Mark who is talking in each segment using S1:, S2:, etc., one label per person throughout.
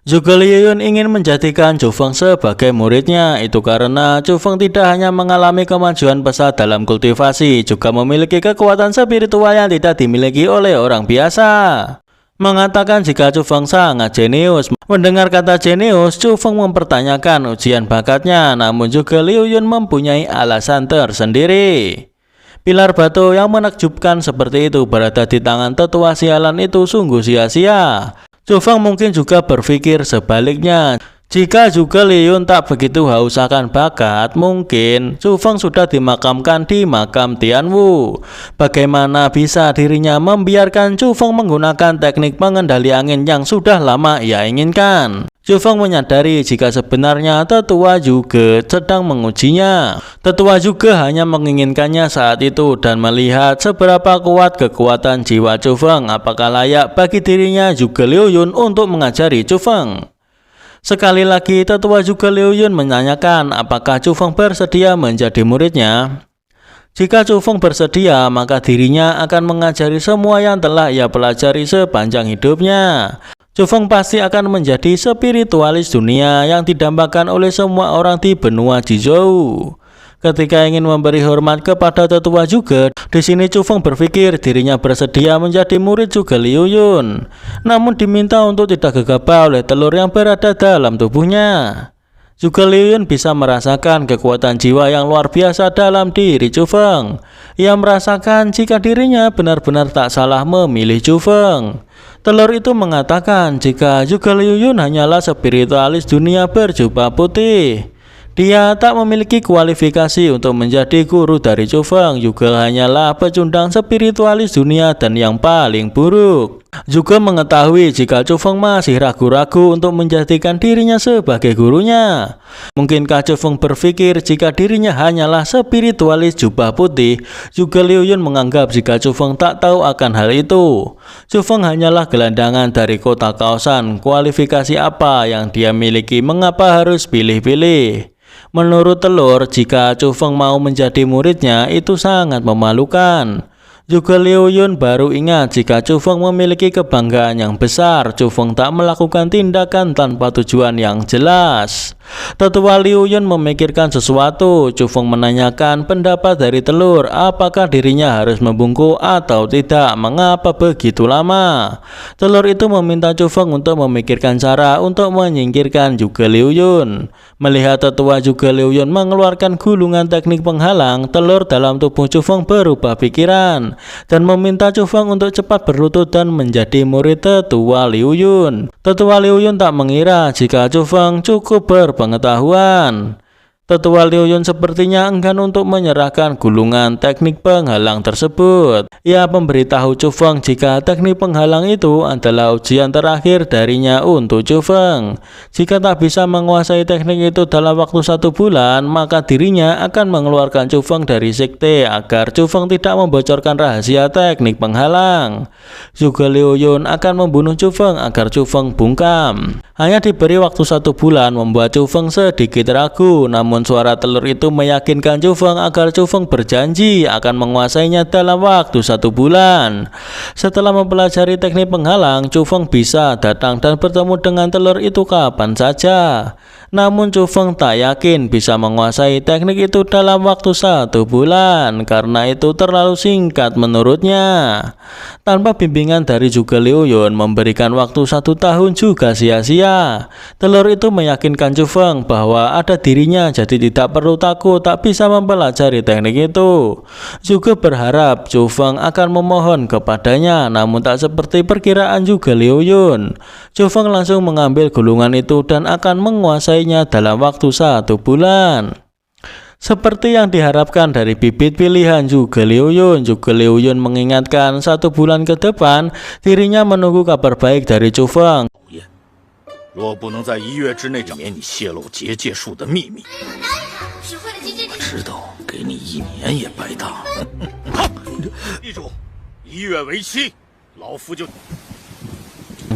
S1: Zhuge Liuyun ingin menjadikan Zhu Feng sebagai muridnya. Itu karena Zhu Feng tidak hanya mengalami kemajuan pesat dalam kultivasi, juga memiliki kekuatan spiritual yang tidak dimiliki oleh orang biasa. Mengatakan jika Zhu Feng sangat jenius. Mendengar kata jenius, Zhu Feng mempertanyakan ujian bakatnya, namun Zhuge Liuyun mempunyai alasan tersendiri. Pilar batu yang menakjubkan seperti itu berada di tangan tetua sialan itu sungguh sia-sia. Zhu Feng mungkin juga berpikir sebaliknya. Jika Zhuge Liuyun tak begitu haus akan bakat, mungkin Zhu Feng sudah dimakamkan di makam Tianwu. Bagaimana bisa dirinya membiarkan Zhu Feng menggunakan teknik pengendali angin yang sudah lama ia inginkan? Zhu Feng menyadari jika sebenarnya tetua juga sedang mengujinya. Tetua juga hanya menginginkannya saat itu dan melihat seberapa kuat kekuatan jiwa Zhu Feng. Apakah layak bagi dirinya Zhuge Liuyun untuk mengajari Zhu Feng? Sekali lagi tetua Zhuge Liuyun menanyakan apakah Zhu Feng bersedia menjadi muridnya. Jika Zhu Feng bersedia, maka dirinya akan mengajari semua yang telah ia pelajari sepanjang hidupnya. Zhu Feng pasti akan menjadi spiritualis dunia yang didambakan oleh semua orang di benua Jizhou. Ketika ingin memberi hormat kepada tetua juga, di sini Zhu Feng berpikir dirinya bersedia menjadi murid Zhuge Liuyun, namun diminta untuk tidak gegabah oleh telur yang berada dalam tubuhnya. Zhuge Liuyun bisa merasakan kekuatan jiwa yang luar biasa dalam diri Zhu Feng. Ia merasakan jika dirinya benar-benar tak salah memilih Zhu Feng. Telur itu mengatakan jika Zhuge Liuyun hanyalah spiritualis dunia berjubah putih. Dia tak memiliki kualifikasi untuk menjadi guru dari Zhu Feng, juga hanyalah pecundang spiritualis dunia dan yang paling buruk. Juga mengetahui jika Zhu Feng masih ragu-ragu untuk menjadikan dirinya sebagai gurunya. Mungkinkah Zhu Feng berpikir jika dirinya hanyalah spiritualis jubah putih? Zhuge Liuyun menganggap jika Zhu Feng tak tahu akan hal itu. Zhu Feng hanyalah gelandangan dari kota kaosan. Kualifikasi apa yang dia miliki? Mengapa harus pilih-pilih? Menurut telur, jika Zhu Feng mau menjadi muridnya, itu sangat memalukan. Zhuge Liuyun baru ingat jika Zhu Feng memiliki kebanggaan yang besar. Zhu Feng tak melakukan tindakan tanpa tujuan yang jelas. Tetua Liuyun memikirkan sesuatu. Zhu Feng menanyakan pendapat dari telur, apakah dirinya harus membungkuk atau tidak, mengapa begitu lama. Telur itu meminta Zhu Feng untuk memikirkan cara untuk menyingkirkan Zhuge Liuyun. Melihat tetua Zhuge Liuyun mengeluarkan gulungan teknik penghalang, telur dalam tubuh Zhu Feng berubah pikiran dan meminta Zhu Feng untuk cepat berlutut dan menjadi murid tetua Liuyun. Tetua Liuyun tak mengira jika Zhu Feng cukup berpengetahuan. Tetua Liuyun sepertinya enggan untuk menyerahkan gulungan teknik penghalang tersebut. Ia memberitahu Zhu Feng jika teknik penghalang itu adalah ujian terakhir darinya untuk Zhu Feng. Jika tak bisa menguasai teknik itu dalam waktu 1 bulan, maka dirinya akan mengeluarkan Zhu Feng dari sekte agar Zhu Feng tidak membocorkan rahasia teknik penghalang. Zhuge Liuyun akan membunuh Zhu Feng agar Zhu Feng bungkam. Hanya diberi waktu 1 bulan membuat Zhu Feng sedikit ragu, namun suara telur itu meyakinkan Zhu Feng agar Zhu Feng berjanji akan menguasainya dalam waktu 1 bulan. Setelah mempelajari teknik penghalang, Zhu Feng bisa datang dan bertemu dengan telur itu kapan saja. Namun Zhu Feng tak yakin bisa menguasai teknik itu dalam waktu 1 bulan, karena itu terlalu singkat menurutnya. Tanpa bimbingan dari Zhuge Liuyun, memberikan waktu 1 tahun juga sia-sia. Telur itu meyakinkan Zhu Feng bahwa ada dirinya, jadi tidak perlu takut tak bisa mempelajari teknik itu. Juga berharap Zhu Feng akan memohon kepadanya, namun tak seperti perkiraan Zhuge Liuyun. Zhu Feng langsung mengambil gulungan itu dan akan menguasainya dalam waktu 1 bulan. Seperti yang diharapkan dari bibit pilihan Zhuge Liuyun, Zhuge Liuyun mengingatkan 1 bulan ke depan dirinya menunggu kabar baik dari Zhu Feng.
S2: 若不能在1月之内免你泄露结界术的秘密，知道给你1年也白搭。记住，1月为期，老夫就。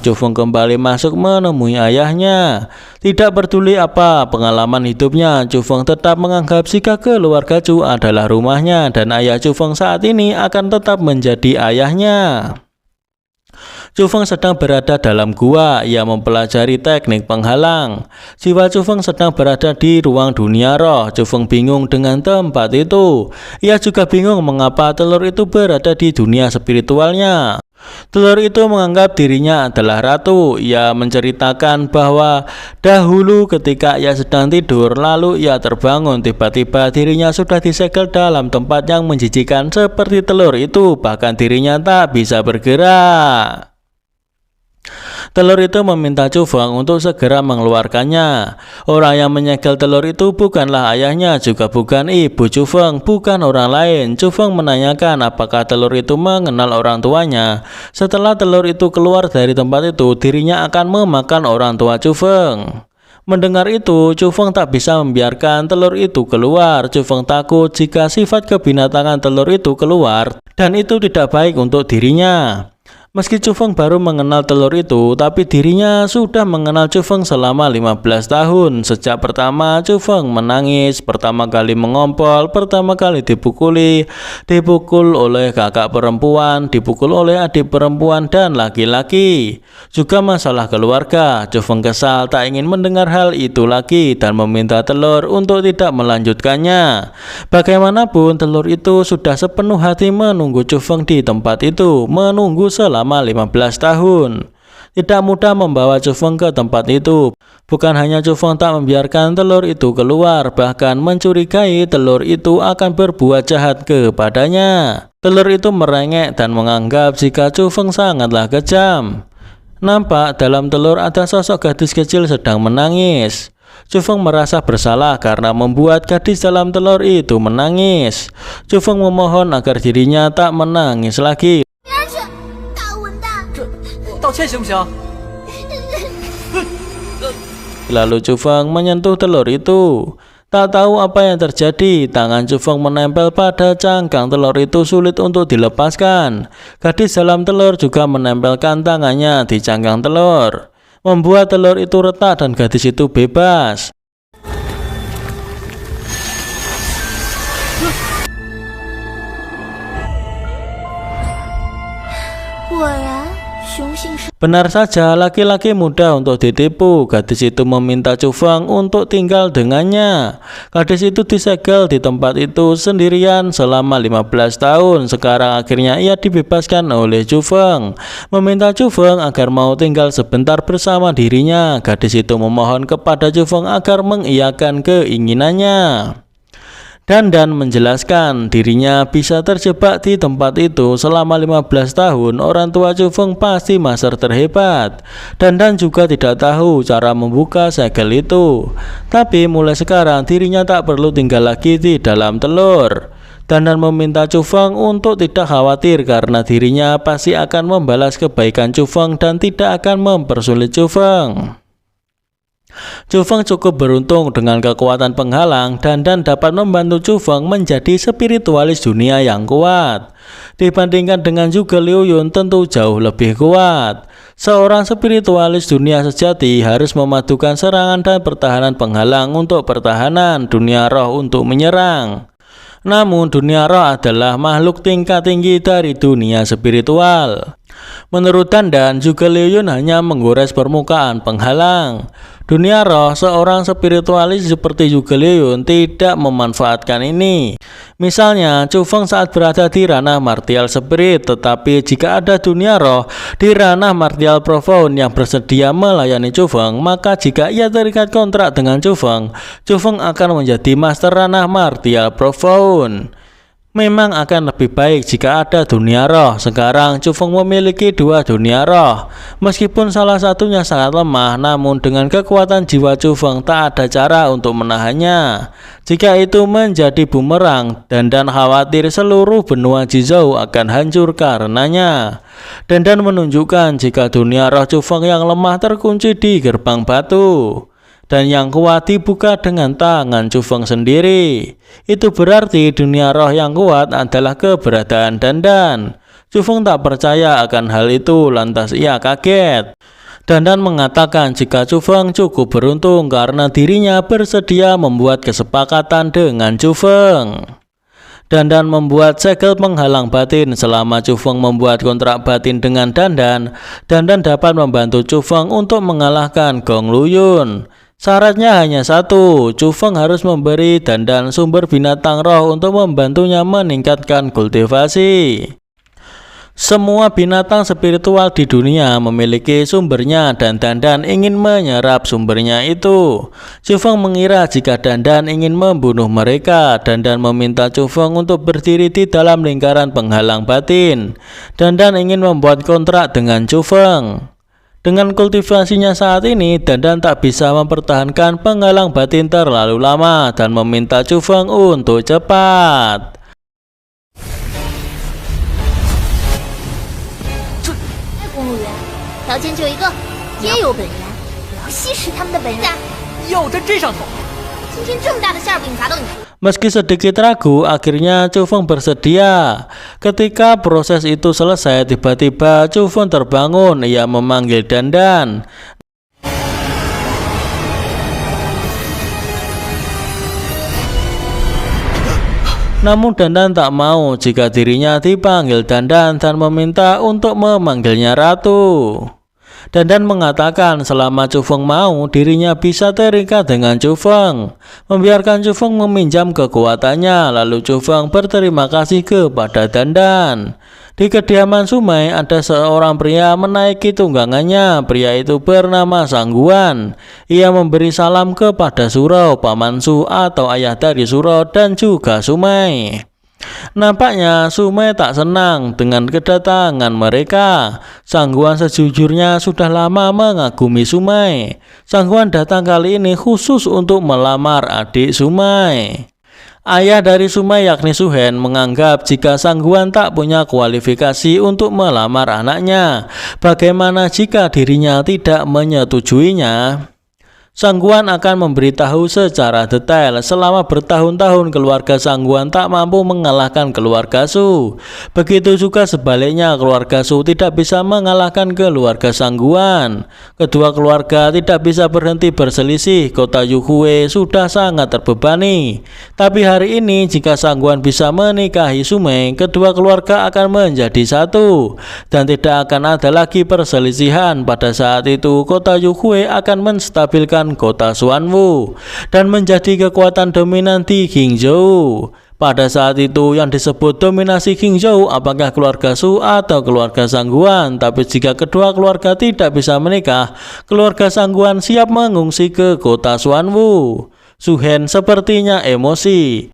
S1: Zhu Feng kembali masuk menemui ayahnya. Tidak peduli apa pengalaman hidupnya, Zhu Feng tetap menganggap jika keluarga Zhu adalah rumahnya dan ayah Zhu Feng saat ini akan tetap menjadi ayahnya. Chu Feng sedang berada dalam gua. Ia mempelajari teknik penghalang. Jiwa Chu Feng sedang berada di ruang dunia roh. Chu Feng bingung dengan tempat itu. Ia juga bingung mengapa telur itu berada di dunia spiritualnya. Telur itu menganggap dirinya adalah ratu. Ia menceritakan bahwa dahulu ketika ia sedang tidur, lalu ia terbangun. Tiba-tiba dirinya sudah disegel dalam tempat yang menjijikan seperti telur itu. Bahkan dirinya tak bisa bergerak. Telur itu meminta Chu Feng untuk segera mengeluarkannya. Orang yang menyegel telur itu bukanlah ayahnya, juga bukan ibu Chu Feng, bukan orang lain. Chu Feng menanyakan apakah telur itu mengenal orang tuanya. Setelah telur itu keluar dari tempat itu, dirinya akan memakan orang tua Chu Feng. Mendengar itu, Chu Feng tak bisa membiarkan telur itu keluar. Chu Feng takut jika sifat kebinatangan telur itu keluar, dan itu tidak baik untuk dirinya. Meski Chu Feng baru mengenal telur itu, tapi dirinya sudah mengenal Chu Feng selama 15 tahun. Sejak pertama Chu Feng menangis, pertama kali mengompol, pertama kali dipukul oleh kakak perempuan, dipukul oleh adik perempuan dan laki-laki. Juga masalah keluarga. Chu Feng kesal, tak ingin mendengar hal itu lagi dan meminta telur untuk tidak melanjutkannya. Bagaimanapun telur itu sudah sepenuh hati menunggu Chu Feng di tempat itu, menunggu selama 15 tahun. Tidak mudah membawa Chu Feng ke tempat itu. Bukan hanya Chu Feng tak membiarkan telur itu keluar, bahkan mencurigai telur itu akan berbuat jahat kepadanya. Telur itu merengek dan menganggap jika Chu Feng sangatlah kejam. Nampak dalam telur ada sosok gadis kecil sedang menangis. Chu Feng merasa bersalah karena membuat gadis dalam telur itu menangis. Chu Feng memohon agar dirinya tak menangis lagi. Lalu Chu Feng menyentuh telur itu. Tak tahu apa yang terjadi, tangan Chu Feng menempel pada cangkang telur itu, sulit untuk dilepaskan. Gadis dalam telur juga menempelkan tangannya di cangkang telur, membuat telur itu retak dan gadis itu bebas. Benar saja, laki-laki mudah untuk ditipu. Gadis itu meminta Chu Feng untuk tinggal dengannya. Gadis itu disegel di tempat itu sendirian selama 15 tahun. Sekarang akhirnya ia dibebaskan oleh Chu Feng, meminta Chu Feng agar mau tinggal sebentar bersama dirinya. Gadis itu memohon kepada Chu Feng agar mengiyakan keinginannya. Dan menjelaskan dirinya bisa terjebak di tempat itu selama 15 tahun. Orang tua Chu Feng pasti master terhebat. Dan juga tidak tahu cara membuka segel itu. Tapi mulai sekarang dirinya tak perlu tinggal lagi di dalam telur. Dan meminta Chu Feng untuk tidak khawatir karena dirinya pasti akan membalas kebaikan Chu Feng dan tidak akan mempersulit Chu Feng. Chu Feng cukup beruntung dengan kekuatan penghalang dan dapat membantu Chu Feng menjadi spiritualis dunia yang kuat. Dibandingkan dengan Zhuge Liu Yun tentu jauh lebih kuat. Seorang spiritualis dunia sejati harus memadukan serangan dan pertahanan penghalang untuk pertahanan, dunia roh untuk menyerang. Namun dunia roh adalah makhluk tingkat tinggi dari dunia spiritual. Menurut Dan, Zhuge Liu Yun hanya menggores permukaan penghalang. Dunia roh, seorang spiritualis seperti Zhuge Liu Yun tidak memanfaatkan ini. Misalnya, Chu Feng saat berada di ranah martial spirit, tetapi jika ada dunia roh di ranah martial profound yang bersedia melayani Chu Feng, maka jika ia terikat kontrak dengan Chu Feng akan menjadi master ranah martial profound. Memang akan lebih baik jika ada dunia roh. Sekarang Chu Feng memiliki dua dunia roh. Meskipun salah satunya sangat lemah, namun dengan kekuatan jiwa Chu Feng tak ada cara untuk menahannya. Jika itu menjadi bumerang, Dan khawatir seluruh benua Jizhou akan hancur karenanya. Dan menunjukkan jika dunia roh Chu Feng yang lemah terkunci di gerbang batu, dan yang kuat dibuka dengan tangan Chu Feng sendiri. Itu berarti dunia roh yang kuat adalah keberadaan Dan. Chu Feng tak percaya akan hal itu, lantas ia kaget. Dan mengatakan jika Chu Feng cukup beruntung karena dirinya bersedia membuat kesepakatan dengan Chu Feng. Dandan membuat segel penghalang batin. Selama Chu Feng membuat kontrak batin dengan Dandan, Dandan dapat membantu Chu Feng untuk mengalahkan Gong Luyun. Syaratnya hanya satu, Chu Feng harus memberi Dandan sumber binatang roh untuk membantunya meningkatkan kultivasi. Semua binatang spiritual di dunia memiliki sumbernya dan Dandan ingin menyerap sumbernya itu. Chu Feng mengira jika Dandan ingin membunuh mereka. Dandan meminta Chu Feng untuk berdiri di dalam lingkaran penghalang batin. Dandan ingin membuat kontrak dengan Chu Feng. Dengan kultivasinya saat ini, Dandan tak bisa mempertahankan penghalang batin terlalu lama dan meminta Chu Feng untuk cepat.
S3: 公务员，条件就一个，皆有本源，我要吸食他们的本源。
S4: 要真上头，
S3: 今天这么大的馅饼砸到你头。
S1: Meski sedikit ragu, akhirnya Chu Feng bersedia. Ketika proses itu selesai, tiba-tiba Chu Feng terbangun. Ia memanggil Dandan. Namun Dandan tak mau jika dirinya dipanggil Dandan dan meminta untuk memanggilnya Ratu. Dandan mengatakan selama Chu Feng mau, dirinya bisa terikat dengan Chu Feng. Membiarkan Chu Feng meminjam kekuatannya, lalu Chu Feng berterima kasih kepada Dandan. Di kediaman Sumai ada seorang pria menaiki tunggangannya. Pria itu bernama Sangguan. Ia memberi salam kepada Surau, Paman Su atau ayah dari Surau dan juga Sumai. Nampaknya Sumai tak senang dengan kedatangan mereka. Sangguan sejujurnya sudah lama mengagumi Sumai. Sangguan datang kali ini khusus untuk melamar adik Sumai. Ayah dari Sumai yakni Suhen menganggap jika Sangguan tak punya kualifikasi untuk melamar anaknya. Bagaimana jika dirinya tidak menyetujuinya? Sangguan akan memberitahu secara detail. Selama bertahun-tahun keluarga Sangguan tak mampu mengalahkan keluarga Su. Begitu juga sebaliknya, keluarga Su tidak bisa mengalahkan keluarga Sangguan. Kedua keluarga tidak bisa berhenti berselisih. Kota Yuhue sudah sangat terbebani. Tapi hari ini jika Sangguan bisa menikahi Sumai, kedua keluarga akan menjadi satu dan tidak akan ada lagi perselisihan. Pada saat itu kota Yuhue akan menstabilkan kota Xuanwu dan menjadi kekuatan dominan di Qingzhou. Pada saat itu yang disebut dominasi Qingzhou apakah keluarga Su atau keluarga Sangguan. Tapi jika kedua keluarga tidak bisa menikah, keluarga Sangguan siap mengungsi ke kota Xuanwu. Suhen sepertinya emosi.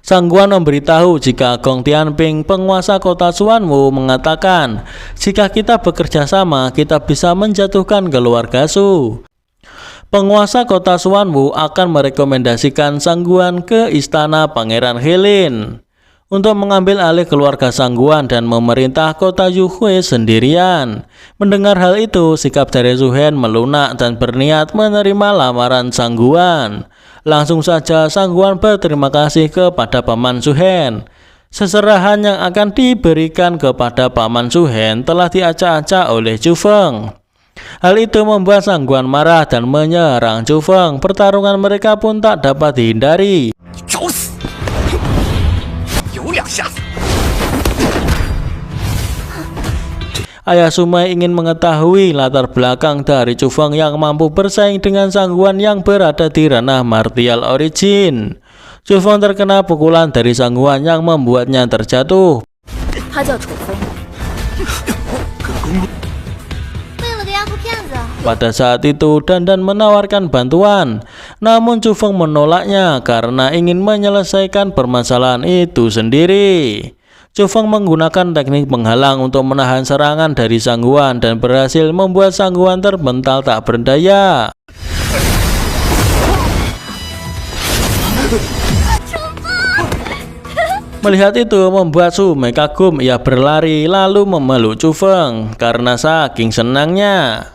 S1: Sangguan memberitahu jika Gong Tianping, penguasa kota Xuanwu, mengatakan jika kita bekerja sama kita bisa menjatuhkan keluarga Su. Penguasa kota Xuanwu akan merekomendasikan Sangguan ke istana Pangeran Helin untuk mengambil alih keluarga Sangguan dan memerintah kota Yuhue sendirian. Mendengar hal itu, sikap dari Suhen melunak dan berniat menerima lamaran Sangguan. Langsung saja Sangguan berterima kasih kepada Paman Suhen. Seserahan yang akan diberikan kepada Paman Suhen telah diacak-acak oleh Chu Feng. Hal itu membuat Sangguan marah dan menyerang Chu Feng. Pertarungan mereka pun tak dapat dihindari. Ayah Sumai ingin mengetahui latar belakang dari Chu Feng yang mampu bersaing dengan Sangguan yang berada di ranah martial origin. Chu Feng terkena pukulan dari Sangguan yang membuatnya terjatuh. Pada saat itu Dandan menawarkan bantuan, namun Chu Feng menolaknya karena ingin menyelesaikan permasalahan itu sendiri. Chu Feng menggunakan teknik penghalang untuk menahan serangan dari Sangguan dan berhasil membuat Sangguan terbental tak berdaya. Melihat itu membuat Sumai kagum. Ia berlari lalu memeluk Chu Feng karena saking senangnya.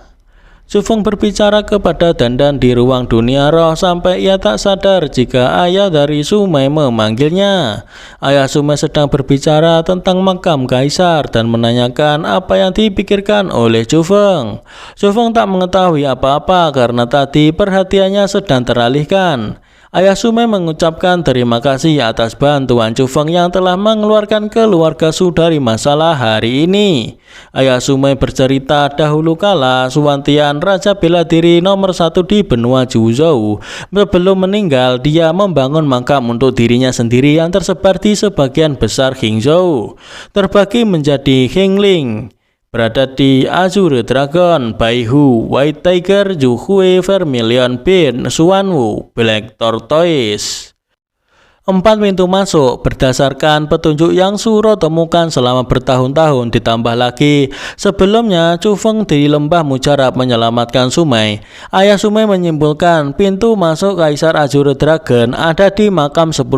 S1: Chu Feng berbicara kepada Dandan di ruang dunia roh sampai ia tak sadar jika ayah dari Sumai memanggilnya. Ayah Sumai sedang berbicara tentang makam kaisar dan menanyakan apa yang dipikirkan oleh Chu Feng. Chu Feng tak mengetahui apa-apa karena tadi perhatiannya sedang teralihkan. Ayah Sumai mengucapkan terima kasih atas bantuan Chu Feng yang telah mengeluarkan keluarga Su dari masalah hari ini. Ayah Sumai bercerita dahulu kala Suwantian Raja bela diri nomor 1 di benua Zhuzhou. Sebelum meninggal, dia membangun makam untuk dirinya sendiri yang tersebar di sebagian besar Qingzhou, terbagi menjadi Qingling, berada di Azure Dragon, Baihu, White Tiger, Zhuhui, Vermilion Bean, Xuanwu, Black Tortoise. 4 pintu masuk berdasarkan petunjuk yang Suro temukan selama bertahun-tahun, ditambah lagi sebelumnya Chu Feng di lembah Mujarab menyelamatkan Sumai. Ayah Sumai menyimpulkan pintu masuk Kaisar Azure Dragon ada di makam 10.000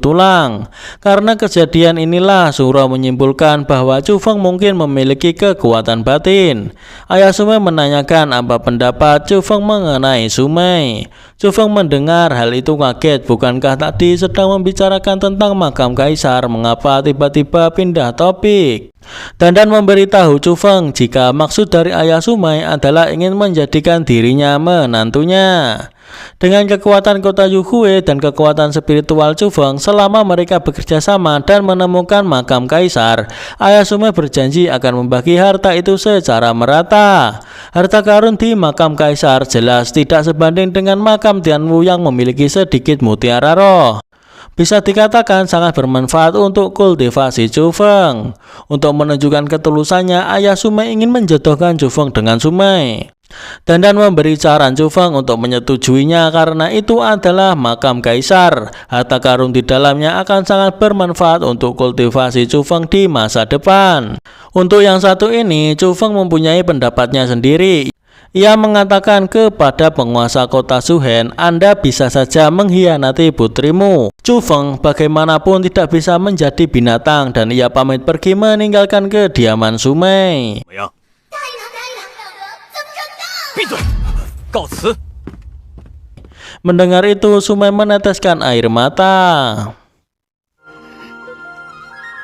S1: tulang. Karena kejadian inilah Suro menyimpulkan bahwa Chu Feng mungkin memiliki kekuatan batin. Ayah Sumai menanyakan apa pendapat Chu Feng mengenai Sumai. Chu Feng mendengar hal itu kaget, bukankah tadi sedang membicarakan tentang makam kaisar, mengapa tiba-tiba pindah topik? Dandan memberitahu Chu Feng jika maksud dari Ayah Sumai adalah ingin menjadikan dirinya menantunya. Dengan kekuatan kota Yuhue dan kekuatan spiritual Chu Feng, selama mereka bekerja sama dan menemukan makam kaisar, Ayah Sumai berjanji akan membagi harta itu secara merata. Harta karun di makam kaisar jelas tidak sebanding dengan makam Tianwu yang memiliki sedikit mutiara roh. Bisa dikatakan sangat bermanfaat untuk kultivasi Chu Feng. Untuk menunjukkan ketulusannya, Ayah Sumai ingin menjodohkan Chu Feng dengan Sumai. Dandan memberi saran Chu Feng untuk menyetujuinya karena itu adalah makam kaisar. Harta karun di dalamnya akan sangat bermanfaat untuk kultivasi Chu Feng di masa depan. Untuk yang satu ini, Chu Feng mempunyai pendapatnya sendiri. Ia mengatakan kepada penguasa kota Suhen, Anda bisa saja mengkhianati putrimu. Chu Feng bagaimanapun tidak bisa menjadi binatang dan ia pamit pergi meninggalkan kediaman Sumai.
S2: 怎么样？
S4: 闭嘴，告辞。
S1: Mendengar itu Sumai meneteskan air mata.